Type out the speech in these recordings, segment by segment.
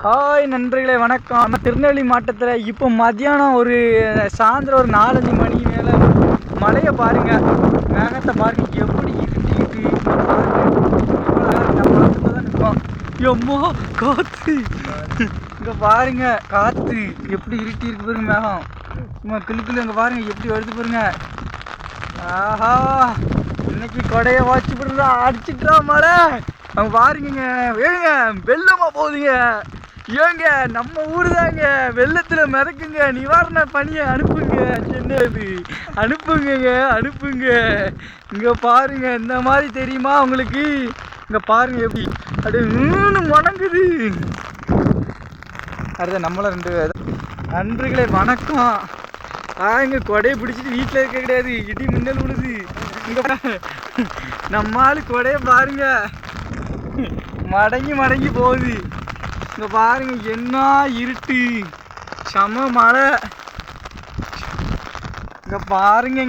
Hi நண்பர்களே, வணக்கம். நம்ம திருநெல்வேலி மாவட்டத்தில் இப்போ மதியானம் சாயந்தரம் ஒரு 4-5 மணி மேலே மழையை பாருங்கள், மேகத்தை பாருங்கள் எப்படி இருட்டிக்கிட்டு. நம்ம இடத்துல தான் நிற்கும். எம்மோ காற்று, இங்கே பாருங்க காற்று எப்படி இருட்டி இருக்கு பாருங்க. மேகம் சும்மா கிளுக்குள்ள இங்கே பாருங்கள் எப்படி வருது பாருங்க. ஆஹா, இன்னைக்கு கொடையை வாட்சி பண்ணுறா அடிச்சுட்டுறா மழை. அவங்க பாருங்க, வேங்க வெள்ளமா போகுதுங்க. ஏங்க நம்ம ஊர் தாங்க, வெள்ளத்தில் மிதக்குங்க. நிவாரண பணியை அனுப்புங்க, சென்னைக்கு அனுப்புங்க. இங்கே பாருங்க, இந்த மாதிரி தெரியுமா உங்களுக்கு? இங்கே பாருங்க எப்படி அப்படியே வணங்குது. அடுத்த நம்மள 2 நண்பர்களே வணக்கம். இங்கே கொடையை பிடிச்சிட்டு வீட்டில் இருக்க கிடையாது, இடி மின்னல் விழுது. இங்கே நம்ம ஆளு கொடையை பாருங்க மடங்கி போகுது. இங்கே பாருங்க என்ன இருட்டு, செம மழை. இங்கே பாருங்க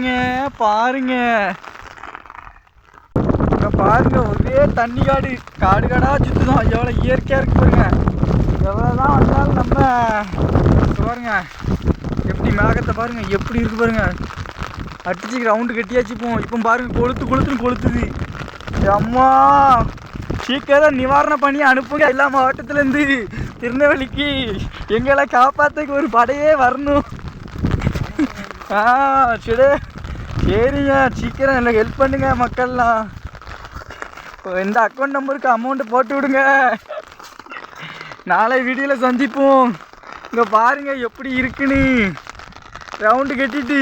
இங்கே பாருங்க ஒரே தண்ணி காடாக சுற்றுதான். எவ்வளோ இயற்கையாக இருக்கு பாருங்க. எவ்வளோதான் வந்தாலும் நம்ம பாருங்க எப்படி மேகத்தை பாருங்க எப்படி இருக்கு பாருங்க. அடிச்சு ரவுண்டு கட்டியாச்சுப்போம். இப்போ பாருங்க கொளுத்துது. அம்மா சீக்கிரம் நிவாரண பண்ணி அனுப்புங்க. எல்லா மாவட்டத்துலேருந்து திருநெல்வேலிக்கு எங்களை காப்பாற்றுக்கு ஒரு படையே வரணும். சரிங்க, சீக்கிரம் எல்லாம் ஹெல்ப் பண்ணுங்க மக்கள்லாம். இந்த அக்கௌண்ட் நம்பருக்கு அமௌண்ட்டு போட்டு விடுங்க. நாளை வீடியோவில் சந்திப்போம். இங்கே பாருங்க எப்படி இருக்குன்னு ரவுண்டு கட்டிட்டு